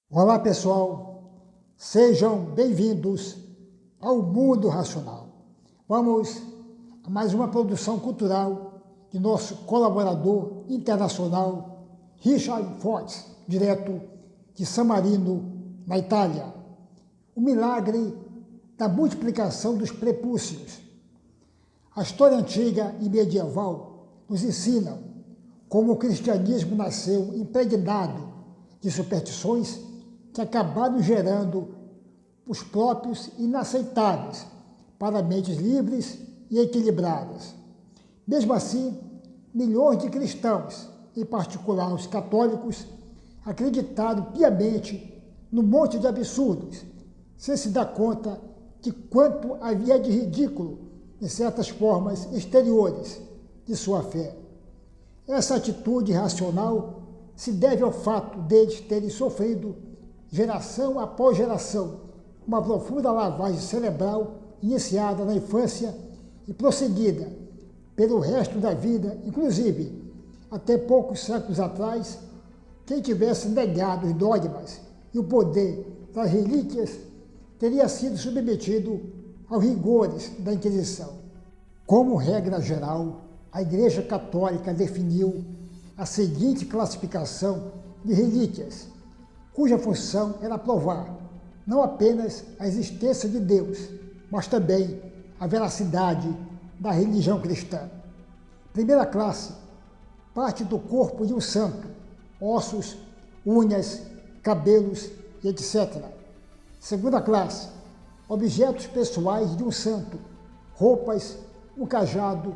Olá pessoal, sejam bem-vindos ao Mundo Racional. Vamos a mais uma produção cultural de nosso colaborador internacional Richard Fortes, direto de San Marino, na Itália. O milagre da multiplicação dos prepúcios. A história antiga e medieval nos ensinam como o cristianismo nasceu impregnado de superstições que acabaram gerando os próprios inaceitáveis para mentes livres e equilibradas. Mesmo assim, milhões de cristãos, em particular os católicos, acreditaram piamente no monte de absurdos, sem se dar conta de quanto havia de ridículo em certas formas exteriores de sua fé. Essa atitude irracional se deve ao fato deles terem sofrido, geração após geração, uma profunda lavagem cerebral iniciada na infância e prosseguida pelo resto da vida, inclusive, até poucos séculos atrás, quem tivesse negado os dogmas e o poder das relíquias teria sido submetido aos rigores da Inquisição. Como regra geral, a Igreja Católica definiu a seguinte classificação de relíquias, cuja função era provar não apenas a existência de Deus, mas também a veracidade da religião cristã. Primeira classe, parte do corpo de um santo, ossos, unhas, cabelos e etc. Segunda classe, objetos pessoais de um santo, roupas, o cajado,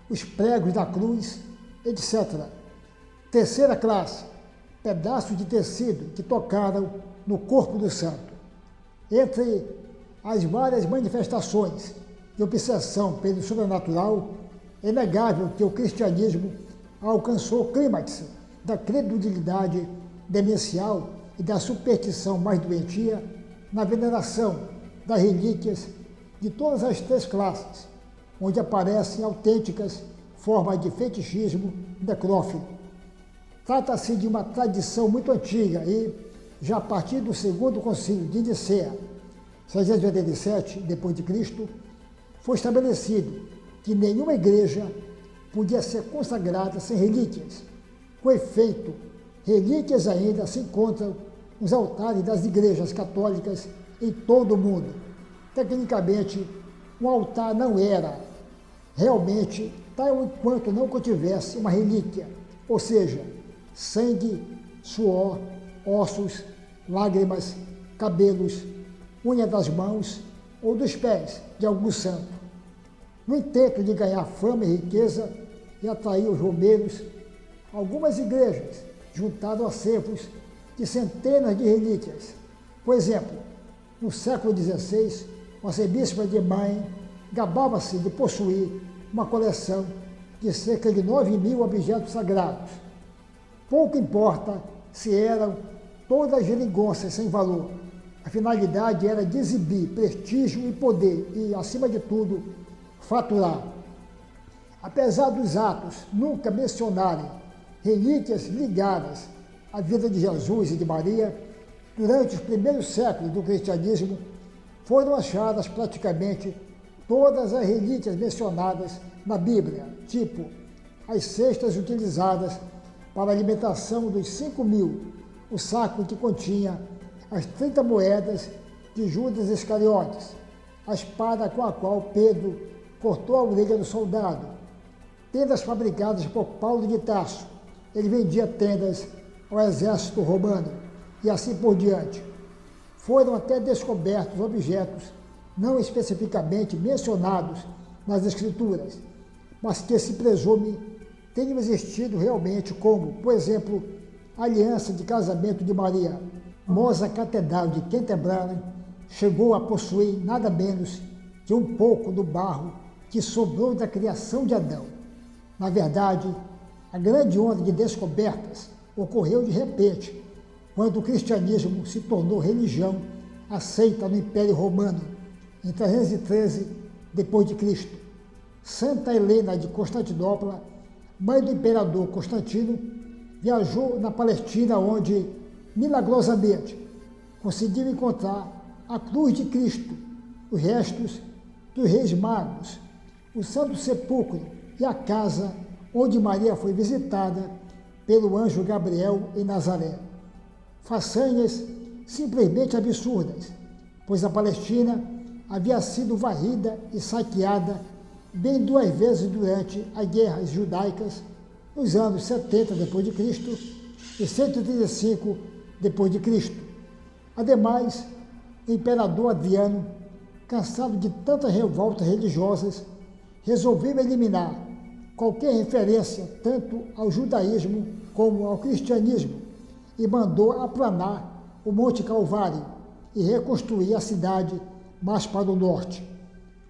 os pregos da cruz, etc. Terceira classe, pedaços de tecido que tocaram no corpo do santo. Entre as várias manifestações de obsessão pelo sobrenatural, é inegável que o cristianismo alcançou o clímax da credulidade demencial e da superstição mais doentia na veneração das relíquias de todas as três classes, onde aparecem autênticas formas de fetichismo necrófilo. Trata-se de uma tradição muito antiga e, já a partir do segundo concílio de Nicéia, 687 d.C., foi estabelecido que nenhuma igreja podia ser consagrada sem relíquias. Com efeito, relíquias ainda se encontram nos altares das igrejas católicas em todo o mundo. Tecnicamente, um altar não era realmente tal enquanto não contivesse uma relíquia, ou seja, sangue, suor, ossos, lágrimas, cabelos, unha das mãos ou dos pés de algum santo. No intento de ganhar fama e riqueza e atrair os romeiros, algumas igrejas juntaram acervos de centenas de relíquias. Por exemplo, no século XVI, o arcebispo de Maine gabava-se de possuir uma coleção de cerca de 9.000 objetos sagrados. Pouco importa se eram todas geringonças sem valor. A finalidade era de exibir prestígio e poder e, acima de tudo, faturar. Apesar dos atos nunca mencionarem relíquias ligadas à vida de Jesus e de Maria, durante os primeiros séculos do cristianismo foram achadas praticamente todas as relíquias mencionadas na Bíblia, tipo as cestas utilizadas para a alimentação dos 5.000, o saco que continha as 30 moedas de Judas Iscariotes, a espada com a qual Pedro cortou a orelha do soldado, tendas fabricadas por Paulo de Tarso, ele vendia tendas ao exército romano, e assim por diante. Foram até descobertos objetos não especificamente mencionados nas Escrituras, mas que se presume tenham existido realmente, como, por exemplo, a aliança de casamento de Maria. A famosa Catedral de Canterbury chegou a possuir nada menos que um pouco do barro que sobrou da criação de Adão. Na verdade, a grande onda de descobertas ocorreu de repente, quando o cristianismo se tornou religião aceita no Império Romano, em 313 d.C. Santa Helena de Constantinopla, mãe do imperador Constantino, viajou na Palestina, onde, milagrosamente, conseguiram encontrar a cruz de Cristo, os restos dos reis magos, o Santo Sepulcro e a casa onde Maria foi visitada pelo anjo Gabriel em Nazaré. Façanhas simplesmente absurdas, pois a Palestina havia sido varrida e saqueada bem 2 vezes durante as guerras judaicas, nos anos 70 d.C. e 135 d.C. Ademais, o imperador Adriano, cansado de tantas revoltas religiosas, resolveu eliminar qualquer referência tanto ao judaísmo como ao cristianismo e mandou aplanar o Monte Calvário e reconstruir a cidade mais para o norte.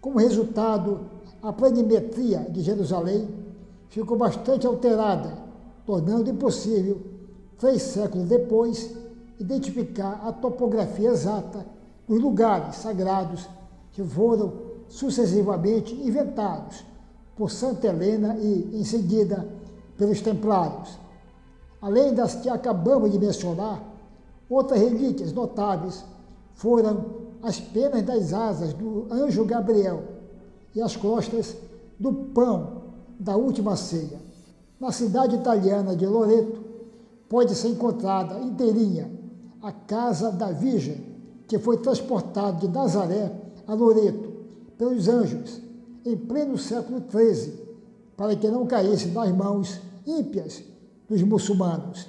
Como resultado, a planimetria de Jerusalém ficou bastante alterada, tornando impossível, 3 séculos depois, identificar a topografia exata dos lugares sagrados que foram sucessivamente inventados por Santa Helena e, em seguida, pelos Templários. Além das que acabamos de mencionar, outras relíquias notáveis foram as penas das asas do anjo Gabriel e as costas do pão da última ceia. Na cidade italiana de Loreto, pode ser encontrada inteirinha a casa da Virgem, que foi transportada de Nazaré a Loreto pelos anjos em pleno século XIII, para que não caísse nas mãos ímpias dos muçulmanos.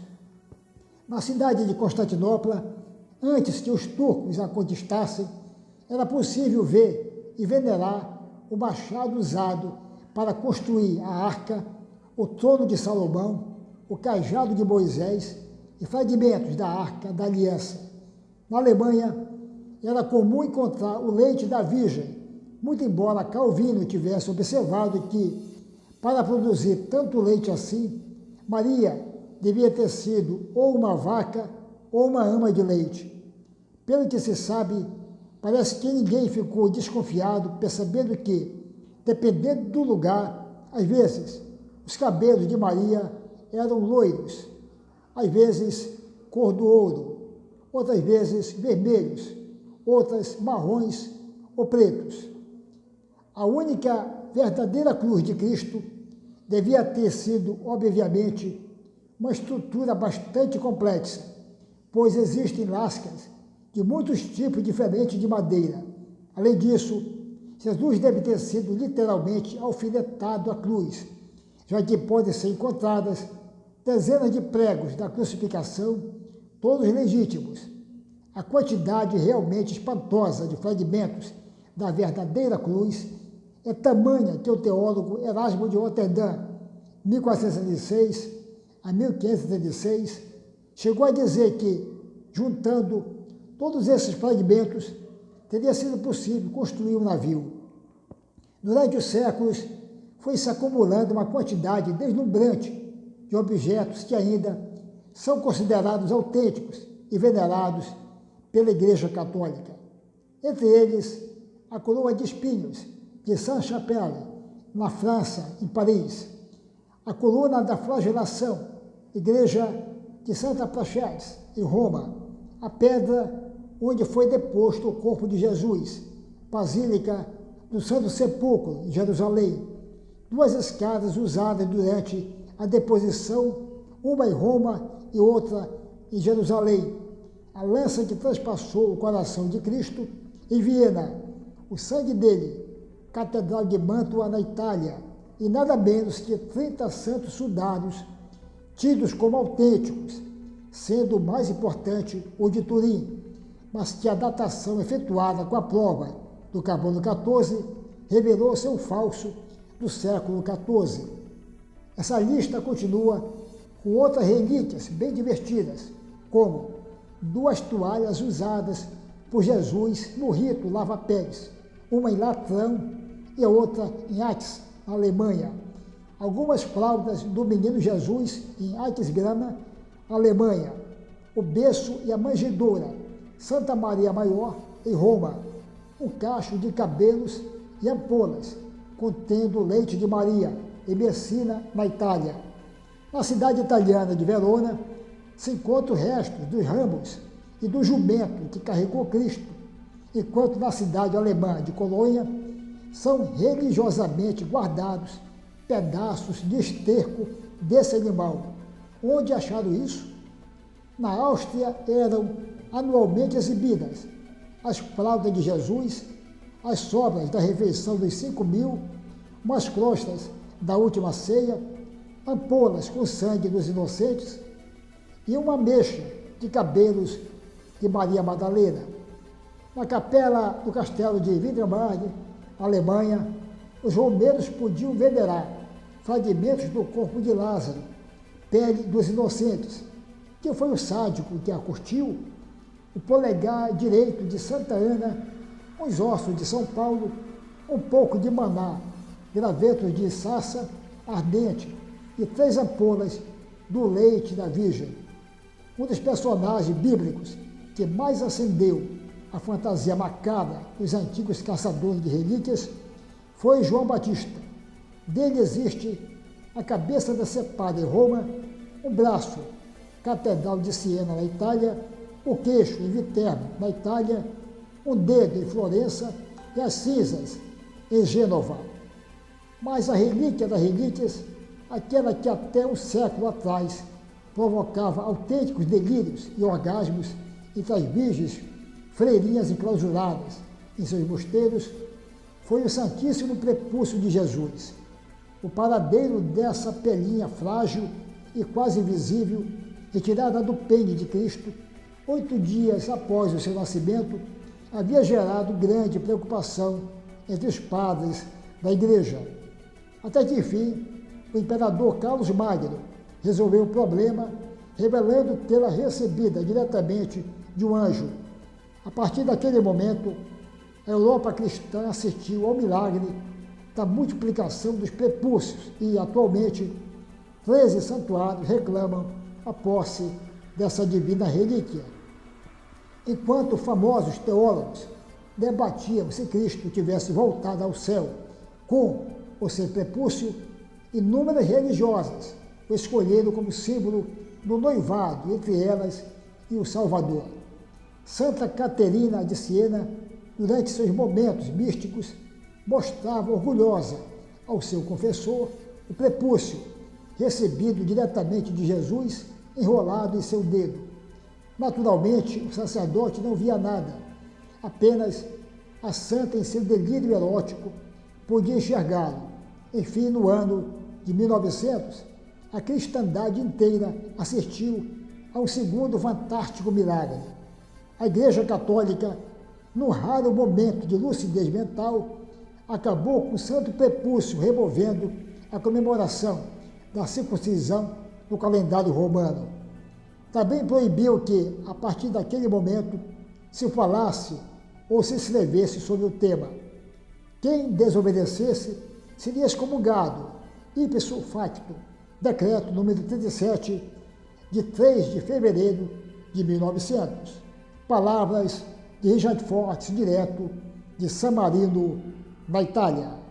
Na cidade de Constantinopla, antes que os turcos a conquistassem, era possível ver e venerar o machado usado para construir a arca, o trono de Salomão, o cajado de Moisés e fragmentos da arca da aliança. Na Alemanha, era comum encontrar o leite da Virgem, muito embora Calvino tivesse observado que, para produzir tanto leite assim, Maria devia ter sido ou uma vaca ou uma ama de leite. Pelo que se sabe, parece que ninguém ficou desconfiado, percebendo que, dependendo do lugar, às vezes, os cabelos de Maria eram loiros, às vezes cor do ouro, outras vezes vermelhos, outras marrons ou pretos. A única verdadeira cruz de Cristo devia ter sido, obviamente, uma estrutura bastante complexa, pois existem lascas de muitos tipos diferentes de madeira. Além disso, Jesus deve ter sido literalmente alfinetado à cruz, já que podem ser encontradas dezenas de pregos da crucificação, todos legítimos. A quantidade realmente espantosa de fragmentos da verdadeira cruz é tamanha que o teólogo Erasmo de Roterdã, 1406 a 1536, chegou a dizer que, juntando todos esses fragmentos, teria sido possível construir um navio. Durante os séculos, foi se acumulando uma quantidade deslumbrante de objetos que ainda são considerados autênticos e venerados pela Igreja Católica. Entre eles, a coroa de espinhos de Saint-Chapelle, na França, em Paris, a coluna da flagelação, Igreja de Santa Praxedes, em Roma, a pedra onde foi deposto o corpo de Jesus, Basílica do Santo Sepulcro, em Jerusalém, 2 escadas usadas durante a deposição, uma em Roma e outra em Jerusalém, a lança que transpassou o coração de Cristo em Viena, o sangue dele, Catedral de Mantua, na Itália, e nada menos que 30 santos sudários, tidos como autênticos, sendo o mais importante o de Turim, mas que a datação efetuada com a prova do carbono 14 revelou ser um falso do século XIV. Essa lista continua com outras relíquias bem divertidas, como 2 toalhas usadas por Jesus no rito lava-pés, uma em Latrão e a outra em Aix, na Alemanha. Algumas fraldas do menino Jesus em Aixgrama, Alemanha. O berço e a manjedoura, Santa Maria Maior, em Roma. Um cacho de cabelos e ampolas, contendo leite de Maria, em Messina, na Itália. Na cidade italiana de Verona, se encontram restos dos ramos e do jumento que carregou Cristo, enquanto na cidade alemã de Colônia são religiosamente guardados pedaços de esterco desse animal. Onde acharam isso? Na Áustria eram anualmente exibidas as fraldas de Jesus, as sobras da refeição dos 5.000, umas crostas da última ceia, ampolas com sangue dos inocentes e uma mecha de cabelos de Maria Madalena. Na capela do castelo de Wittenberg, Alemanha, os romeiros podiam venerar fragmentos do corpo de Lázaro, pele dos inocentes, que foi o sádico que a curtiu, o polegar direito de Santa Ana, os ossos de São Paulo, um pouco de maná, gravetos de sassa ardente e 3 ampolas do leite da Virgem. Um dos personagens bíblicos que mais acendeu a fantasia macabra dos antigos caçadores de relíquias foi João Batista. Dele existe a cabeça decepada em Roma, um braço, Catedral de Siena, na Itália, o queixo em Viterbo, na Itália, um dedo em Florença e as cinzas em Gênova. Mas a relíquia das relíquias, aquela que até um século atrás provocava autênticos delírios e orgasmos entre as virgens freirinhas enclausuradas em seus mosteiros, foi o Santíssimo Prepúcio de Jesus. O paradeiro dessa pelinha frágil e quase invisível, retirada do pene de Cristo, 8 dias após o seu nascimento, havia gerado grande preocupação entre os padres da Igreja. Até que, enfim, o imperador Carlos Magno resolveu o problema, revelando tê-la recebida diretamente de um anjo. A partir daquele momento, a Europa cristã assistiu ao milagre da multiplicação dos prepúcios e, atualmente, 13 santuários reclamam a posse dessa divina relíquia. Enquanto famosos teólogos debatiam se Cristo tivesse voltado ao céu com ou sem prepúcio, inúmeras religiosas o escolheram como símbolo do noivado entre elas e o Salvador. Santa Caterina de Siena, durante seus momentos místicos, mostrava orgulhosa ao seu confessor o prepúcio, recebido diretamente de Jesus, enrolado em seu dedo. Naturalmente, o sacerdote não via nada, apenas a santa, em seu delírio erótico, podia enxergá-lo. Enfim, no ano de 1900, a cristandade inteira assistiu a um segundo fantástico milagre. A Igreja Católica, num raro momento de lucidez mental, acabou com o Santo Prepúcio, removendo a comemoração da circuncisão no calendário romano. Também proibiu que, a partir daquele momento, se falasse ou se escrevesse sobre o tema. Quem desobedecesse seria excomungado, ipso facto, decreto número 37, de 3 de fevereiro de 1900. Palavras de Richard Fortes, direto de San Marino, na Itália.